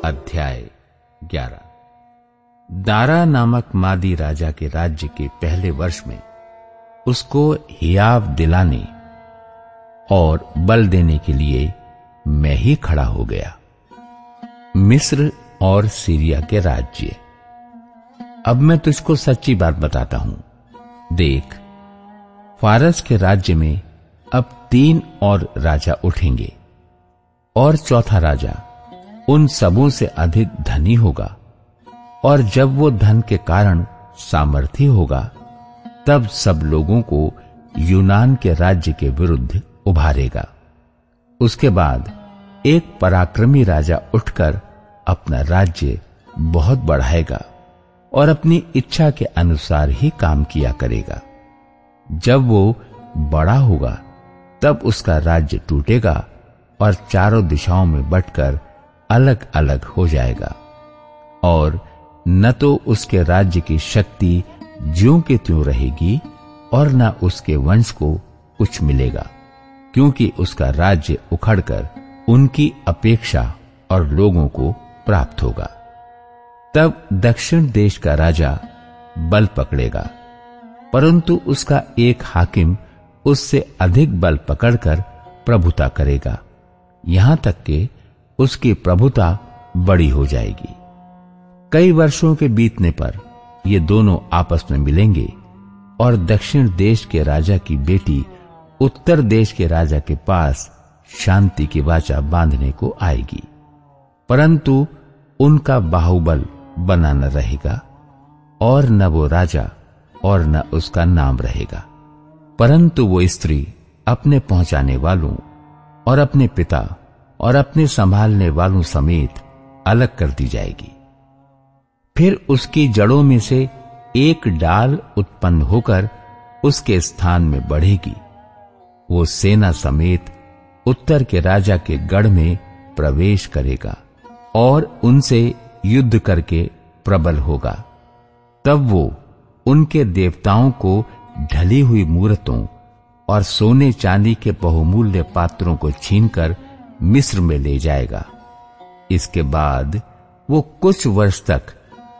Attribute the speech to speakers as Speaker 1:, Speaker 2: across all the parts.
Speaker 1: अध्याय 11। दारा नामक मादी राजा के राज्य के पहले वर्ष में उसको हियाव दिलाने और बल देने के लिए मैं ही खड़ा हो गया। मिस्र और सीरिया के राज्य। अब मैं तुझको सच्ची बात बताता हूं। देख, फारस के राज्य में अब 3 और राजा उठेंगे और चौथा राजा उन सबों से अधिक धनी होगा, और जब वो धन के कारण सामर्थी होगा तब सब लोगों को यूनान के राज्य के विरुद्ध उभारेगा। उसके बाद एक पराक्रमी राजा उठकर अपना राज्य बहुत बढ़ाएगा और अपनी इच्छा के अनुसार ही काम किया करेगा। जब वो बड़ा होगा तब उसका राज्य टूटेगा और चारों दिशाओं में बंटकर अलग अलग हो जाएगा, और न तो उसके राज्य की शक्ति ज्यों के त्यों रहेगी और न उसके वंश को कुछ मिलेगा, क्योंकि उसका राज्य उखड़कर उनकी अपेक्षा और लोगों को प्राप्त होगा। तब दक्षिण देश का राजा बल पकड़ेगा, परंतु उसका एक हाकिम उससे अधिक बल पकड़कर प्रभुता करेगा, यहां तक कि उसकी प्रभुता बड़ी हो जाएगी। कई वर्षों के बीतने पर ये दोनों आपस में मिलेंगे और दक्षिण देश के राजा की बेटी उत्तर देश के राजा के पास शांति की वाचा बांधने को आएगी, परंतु उनका बाहुबल बना न रहेगा और न वो राजा और न उसका नाम रहेगा, परंतु वो स्त्री अपने पहुंचाने वालों और अपने पिता और अपने संभालने वालों समेत अलग कर दी जाएगी। फिर उसकी जड़ों में से एक डाल उत्पन्न होकर उसके स्थान में बढ़ेगी। वो सेना समेत उत्तर के राजा के गढ़ में प्रवेश करेगा और उनसे युद्ध करके प्रबल होगा। तब वो उनके देवताओं को ढली हुई मूर्तों और सोने चांदी के बहुमूल्य पात्रों को छीनकर मिस्र में ले जाएगा। इसके बाद वो कुछ वर्ष तक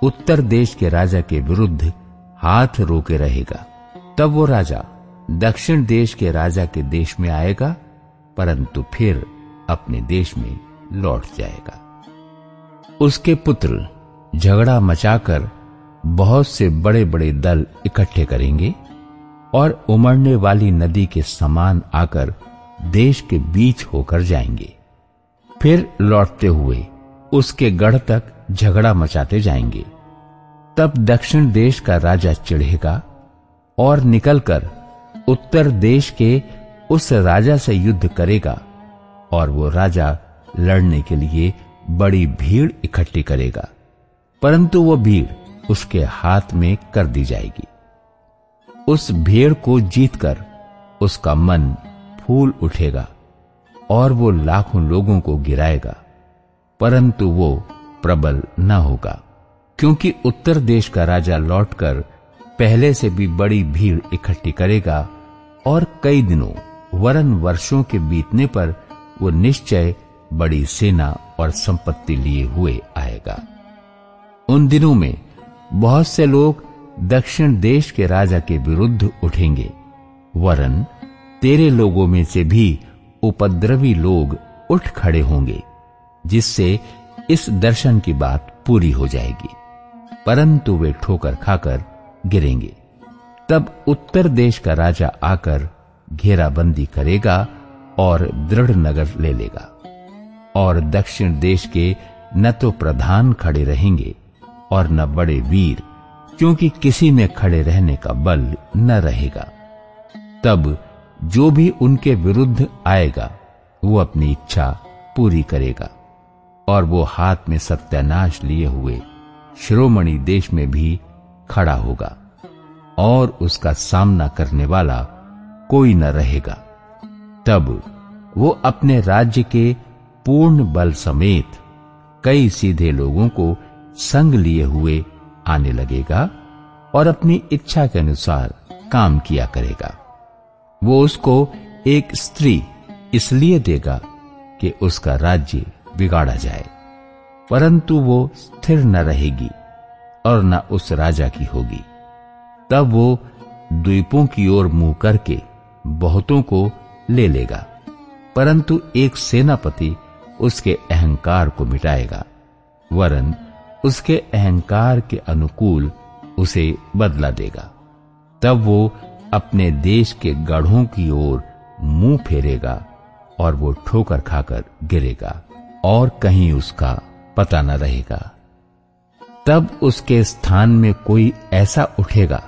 Speaker 1: उत्तर देश के राजा के विरुद्ध हाथ रोके रहेगा। तब वो राजा दक्षिण देश के राजा के देश में आएगा, परंतु फिर अपने देश में लौट जाएगा। उसके पुत्र झगड़ा मचाकर बहुत से बड़े बड़े दल इकट्ठे करेंगे और उमड़ने वाली नदी के समान आकर देश के बीच होकर जाएंगे। फिर लौटते हुए उसके गढ़ तक झगड़ा मचाते जाएंगे। तब दक्षिण देश का राजा चिढ़ेगा और निकलकर उत्तर देश के उस राजा से युद्ध करेगा, और वो राजा लड़ने के लिए बड़ी भीड़ इकट्ठी करेगा, परंतु वो भीड़ उसके हाथ में कर दी जाएगी। उस भीड़ को जीतकर उसका मन फूल उठेगा और वो लाखों लोगों को गिराएगा, परंतु वो प्रबल न होगा, क्योंकि उत्तर देश का राजा लौटकर पहले से भी बड़ी भीड़ इकट्ठी करेगा और कई दिनों वरन वर्षों के बीतने पर वो निश्चय बड़ी सेना और संपत्ति लिए हुए आएगा। उन दिनों में बहुत से लोग दक्षिण देश के राजा के विरुद्ध उठेंगे, वरन तेरे लोगों में से भी उपद्रवी लोग उठ खड़े होंगे, जिससे इस दर्शन की बात पूरी हो जाएगी, परंतु वे ठोकर खाकर गिरेंगे। तब उत्तर देश का राजा आकर घेराबंदी करेगा और दृढ़ नगर ले लेगा, और दक्षिण देश के न तो प्रधान खड़े रहेंगे और न बड़े वीर, क्योंकि किसी में खड़े रहने का बल न रहेगा। तब जो भी उनके विरुद्ध आएगा वो अपनी इच्छा पूरी करेगा, और वो हाथ में सत्यानाश लिए हुए शिरोमणि देश में भी खड़ा होगा, और उसका सामना करने वाला कोई न रहेगा। तब वो अपने राज्य के पूर्ण बल समेत कई सीधे लोगों को संग लिए हुए आने लगेगा और अपनी इच्छा के अनुसार काम किया करेगा। वो उसको एक स्त्री इसलिए देगा कि उसका राज्य बिगाड़ा जाए, परंतु वो स्थिर न रहेगी और न उस राजा की होगी। तब वो द्वीपों की ओर मुंह करके बहुतों को ले लेगा, परंतु एक सेनापति उसके अहंकार को मिटाएगा, वरन उसके अहंकार के अनुकूल उसे बदला देगा। तब वो अपने देश के गढ़ों की ओर मुंह फेरेगा और वो ठोकर खाकर गिरेगा और कहीं उसका पता न रहेगा। तब उसके स्थान में कोई ऐसा उठेगा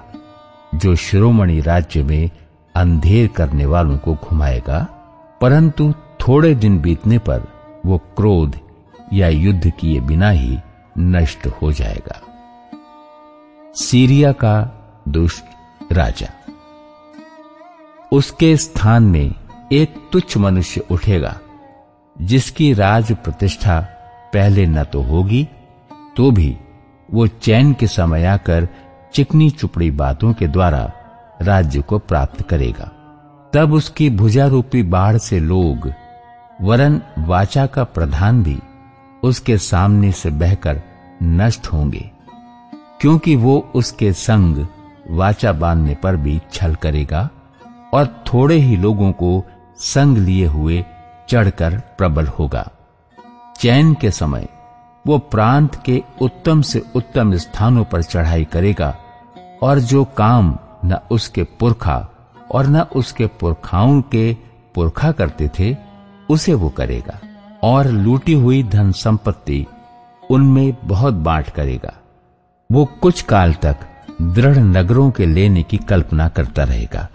Speaker 1: जो शिरोमणि राज्य में अंधेर करने वालों को घुमाएगा, परंतु थोड़े दिन बीतने पर वो क्रोध या युद्ध किए बिना ही नष्ट हो जाएगा। सीरिया का दुष्ट राजा। उसके स्थान में एक तुच्छ मनुष्य उठेगा जिसकी राज प्रतिष्ठा पहले न तो होगी, तो भी वो चैन के समय आकर चिकनी चुपड़ी बातों के द्वारा राज्य को प्राप्त करेगा। तब उसकी भुजा रूपी बाढ़ से लोग, वरन वाचा का प्रधान भी उसके सामने से बहकर नष्ट होंगे, क्योंकि वो उसके संग वाचा बांधने पर भी छल करेगा और थोड़े ही लोगों को संग लिए हुए चढ़कर प्रबल होगा। चैन के समय वो प्रांत के उत्तम से उत्तम स्थानों पर चढ़ाई करेगा और जो काम न उसके पुरखा और न उसके पुरखाओं के पुरखा करते थे उसे वो करेगा, और लूटी हुई धन संपत्ति उनमें बहुत बांट करेगा। वो कुछ काल तक दृढ़ नगरों के लेने की कल्पना करता रहेगा।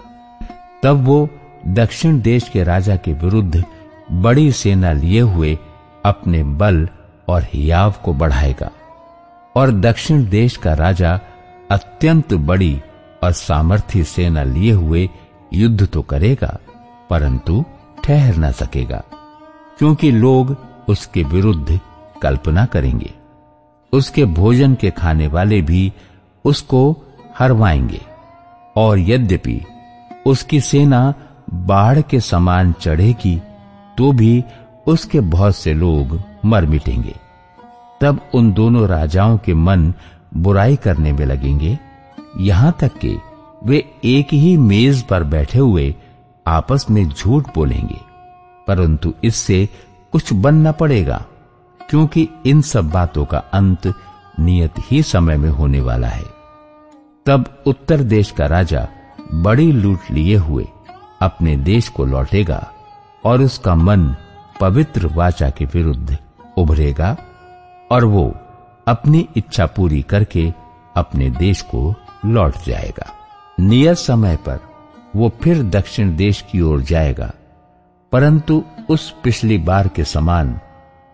Speaker 1: तब वो दक्षिण देश के राजा के विरुद्ध बड़ी सेना लिए हुए अपने बल और हियाव को बढ़ाएगा, और दक्षिण देश का राजा अत्यंत बड़ी और सामर्थी सेना लिए हुए युद्ध तो करेगा, परंतु ठहर न सकेगा, क्योंकि लोग उसके विरुद्ध कल्पना करेंगे। उसके भोजन के खाने वाले भी उसको हरवाएंगे, और यद्यपि उसकी सेना बाढ़ के समान चढ़ेगी तो भी उसके बहुत से लोग मर मिटेंगे। तब उन दोनों राजाओं के मन बुराई करने में लगेंगे, यहां तक कि वे एक ही मेज पर बैठे हुए आपस में झूठ बोलेंगे, परंतु इससे कुछ बन न पड़ेगा, क्योंकि इन सब बातों का अंत नियत ही समय में होने वाला है। तब उत्तर देश का राजा बड़ी लूट लिए हुए अपने देश को लौटेगा, और उसका मन पवित्र वाचा के विरुद्ध उभरेगा, और वो अपनी इच्छा पूरी करके अपने देश को लौट जाएगा। नियत समय पर वो फिर दक्षिण देश की ओर जाएगा, परंतु उस पिछली बार के समान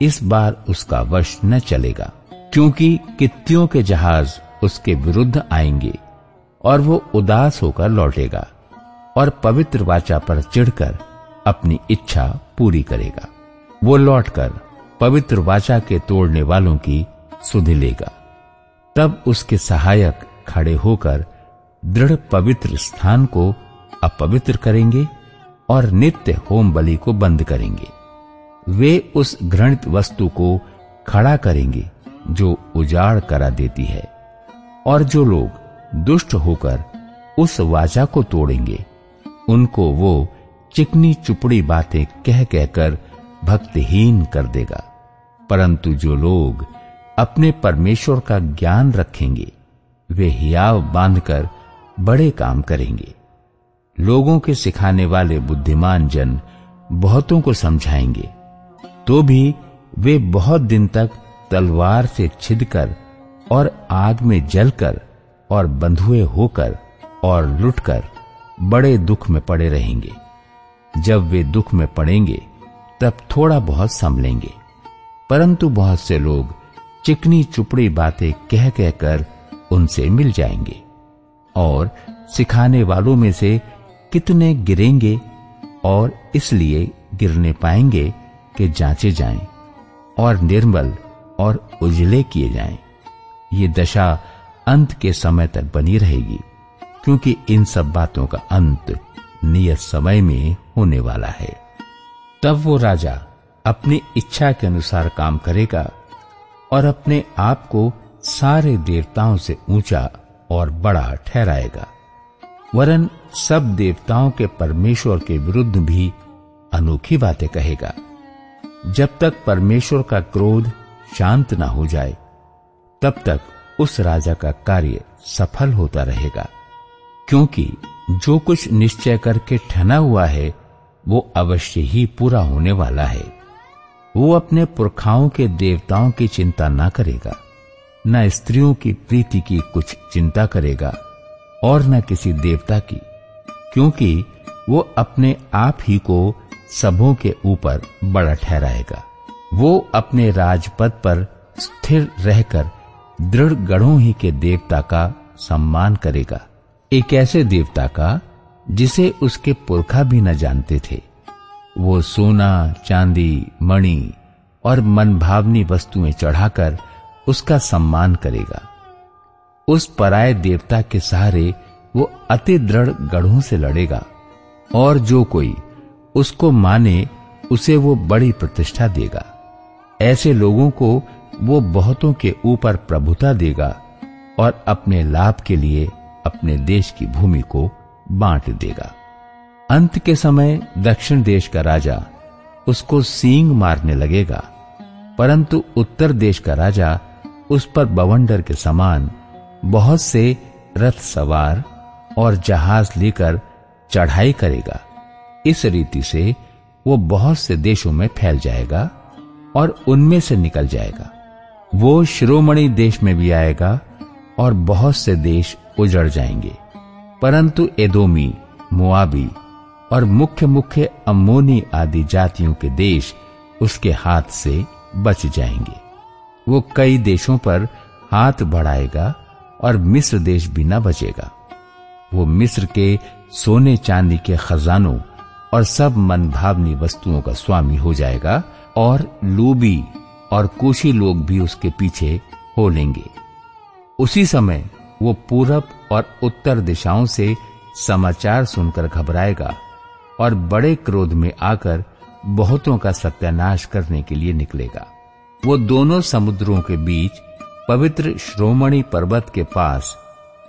Speaker 1: इस बार उसका वश न चलेगा, क्योंकि कित्तियों के जहाज उसके विरुद्ध आएंगे और वो उदास होकर लौटेगा और पवित्र वाचा पर चिढ़कर अपनी इच्छा पूरी करेगा। वो लौटकर पवित्र वाचा के तोड़ने वालों की सुधि लेगा। तब उसके सहायक खड़े होकर दृढ़ पवित्र स्थान को अपवित्र करेंगे और नित्य होम बलि को बंद करेंगे। वे उस घृणित वस्तु को खड़ा करेंगे जो उजाड़ करा देती है, और जो लोग दुष्ट होकर उस वाचा को तोड़ेंगे उनको वो चिकनी चुपड़ी बातें कह कहकर भक्तिहीन कर देगा। परंतु जो लोग अपने परमेश्वर का ज्ञान रखेंगे वे हियाव बांधकर बड़े काम करेंगे। लोगों के सिखाने वाले बुद्धिमान जन बहुतों को समझाएंगे, तो भी वे बहुत दिन तक तलवार से छिदकर और आग में जलकर और बंधुए होकर और लुटकर बड़े दुख में पड़े रहेंगे। जब वे दुख में पड़ेंगे तब थोड़ा बहुत संभलेंगे, परंतु बहुत से लोग चिकनी चुपड़ी बातें कह कहकर उनसे मिल जाएंगे, और सिखाने वालों में से कितने गिरेंगे और इसलिए गिरने पाएंगे कि जांचे जाएं और निर्मल और उजले किए जाएं। ये दशा अंत के समय तक बनी रहेगी, क्योंकि इन सब बातों का अंत नियत समय में होने वाला है। तब वो राजा अपनी इच्छा के अनुसार काम करेगा और अपने आप को सारे देवताओं से ऊंचा और बड़ा ठहराएगा, वरन सब देवताओं के परमेश्वर के विरुद्ध भी अनोखी बातें कहेगा। जब तक परमेश्वर का क्रोध शांत न हो जाए, तब तक उस राजा का कार्य सफल होता रहेगा, क्योंकि जो कुछ निश्चय करके ठना हुआ है वो अवश्य ही पूरा होने वाला है। वो अपने पुरखाओं के देवताओं की चिंता न करेगा, न स्त्रियों की प्रीति की कुछ चिंता करेगा और न किसी देवता की, क्योंकि वो अपने आप ही को सबों के ऊपर बड़ा ठहराएगा। वो अपने राजपद पर स्थिर रहकर दृढ़ गढ़ों ही के देवता का सम्मान करेगा, एक ऐसे देवता का जिसे उसके पुरखा भी न जानते थे। वो सोना, चांदी, मणि और मनभावनी वस्तुएं चढ़ाकर उसका सम्मान करेगा। उस पराये देवता के सहारे वो अति दृढ़ गढ़ों से लड़ेगा, और जो कोई उसको माने उसे वो बड़ी प्रतिष्ठा देगा। ऐसे लोगों को वो बहुतों के ऊपर प्रभुता देगा और अपने लाभ के लिए अपने देश की भूमि को बांट देगा। अंत के समय दक्षिण देश का राजा उसको सींग मारने लगेगा, परंतु उत्तर देश का राजा उस पर बवंडर के समान बहुत से रथ सवार और जहाज लेकर चढ़ाई करेगा। इस रीति से वो बहुत से देशों में फैल जाएगा और उनमें से निकल जाएगा। वो शिरोमणि देश में भी आएगा और बहुत से देश उजड़ जाएंगे, परंतु एदोमी, मोआबी और मुख्य मुख्य अम्मोनी आदि जातियों के देश उसके हाथ से बच जाएंगे। वो कई देशों पर हाथ बढ़ाएगा और मिस्र देश भी न बचेगा। वो मिस्र के सोने चांदी के खजानों और सब मनभावनी वस्तुओं का स्वामी हो जाएगा, और लूबी और कूशी लोग भी उसके पीछे हो लेंगे। उसी समय वो पूरब और उत्तर दिशाओं से समाचार सुनकर घबराएगा और बड़े क्रोध में आकर बहुतों का सत्यानाश करने के लिए निकलेगा। वो दोनों समुद्रों के बीच पवित्र श्रोमणी पर्वत के पास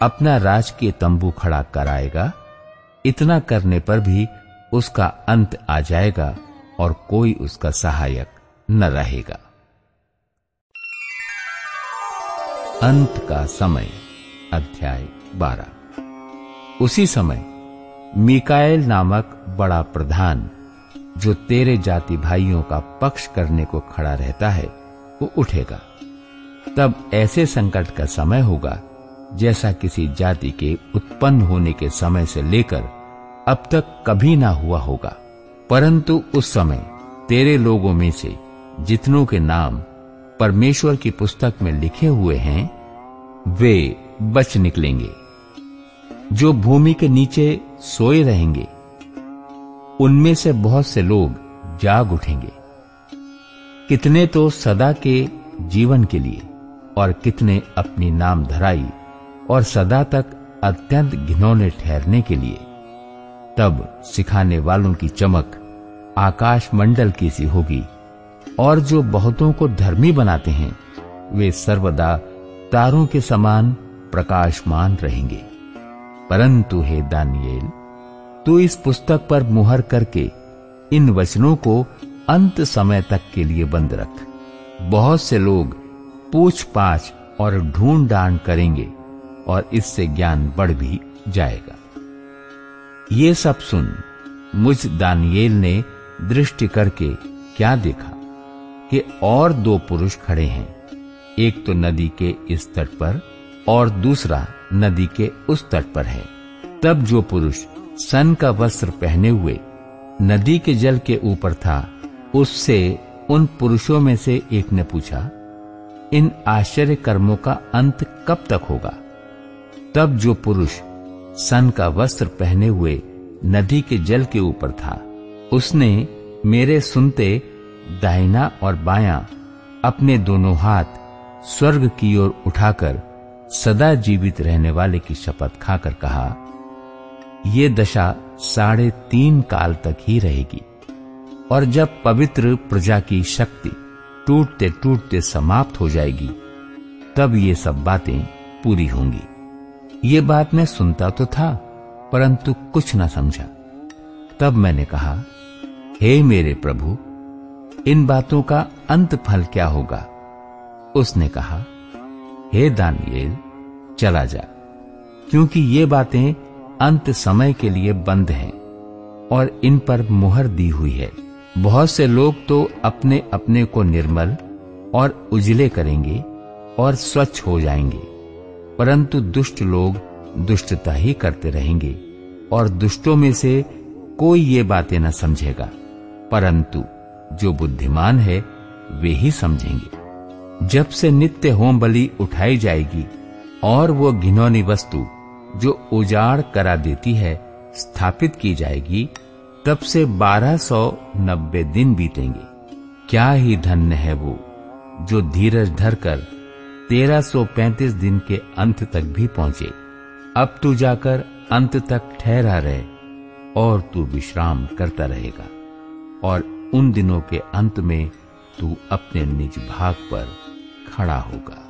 Speaker 1: अपना राजकीय तंबू खड़ा कराएगा। इतना करने पर भी उसका अंत आ जाएगा और कोई उसका सहायक न रहेगा। अंत का समय, अध्याय 12। उसी समय मीकाएल नामक बड़ा प्रधान, जो तेरे जाति भाइयों का पक्ष करने को खड़ा रहता है, वो उठेगा। तब ऐसे संकट का समय होगा जैसा किसी जाति के उत्पन्न होने के समय से लेकर अब तक कभी ना हुआ होगा। परंतु उस समय तेरे लोगों में से जितनों के नाम परमेश्वर की पुस्तक में लिखे हुए हैं, वे बच निकलेंगे। जो भूमि के नीचे सोए रहेंगे, उनमें से बहुत से लोग जाग उठेंगे। कितने तो सदा के जीवन के लिए और कितने अपनी नाम धराई और सदा तक अत्यंत घिनौने ठहरने के लिए। तब सिखाने वालों की चमक आकाश मंडल की सी होगी, और जो बहुतों को धर्मी बनाते हैं वे सर्वदा तारों के समान प्रकाशमान रहेंगे। परंतु हे दानियेल, तू इस पुस्तक पर मुहर करके इन वचनों को अंत समय तक के लिए बंद रख। बहुत से लोग पूछ पाछ और ढूंढ डांड करेंगे और इससे ज्ञान बढ़ भी जाएगा। ये सब सुन मुझ दानियेल ने दृष्टि करके क्या देखा कि और दो पुरुष खड़े हैं, एक तो नदी के इस तट पर और दूसरा नदी के उस तट पर है। तब जो पुरुष सन का वस्त्र पहने हुए नदी के जल के ऊपर था, उससे उन पुरुषों में से एक ने पूछा, इन आश्चर्य कर्मों का अंत कब तक होगा? तब जो पुरुष सन का वस्त्र पहने हुए नदी के जल के ऊपर था, उसने मेरे सुनते दाहिना और बायां अपने दोनों हाथ स्वर्ग की ओर उठाकर सदा जीवित रहने वाले की शपथ खाकर कहा, ये दशा 3.5 काल तक ही रहेगी। और जब पवित्र प्रजा की शक्ति टूटते टूटते समाप्त हो जाएगी, तब ये सब बातें पूरी होंगी। ये बात मैं सुनता तो था, परंतु कुछ न समझा। तब मैंने कहा, हे मेरे प्रभु, इन बातों का अंत फल क्या होगा? उसने कहा, हे दानियेल, चला जा, क्योंकि ये बातें अंत समय के लिए बंद हैं और इन पर मुहर दी हुई है। बहुत से लोग तो अपने अपने को निर्मल और उजले करेंगे और स्वच्छ हो जाएंगे, परंतु दुष्ट लोग दुष्टता ही करते रहेंगे और दुष्टों में से कोई ये बातें न समझेगा, परंतु जो बुद्धिमान है वे ही समझेंगे। जब से नित्य होम बलि उठाई जाएगी और वो घिनौनी वस्तु जो उजाड़ करा देती है स्थापित की जाएगी, तब से 1290 दिन बीतेंगे। क्या ही धन्य है वो जो धीरज धरकर 1335 दिन के अंत तक भी पहुंचे। अब तू जाकर अंत तक ठहरा रहे और तू विश्राम करता रहेगा, और उन दिनों के अंत में तू अपने निज भाग पर खड़ा होगा।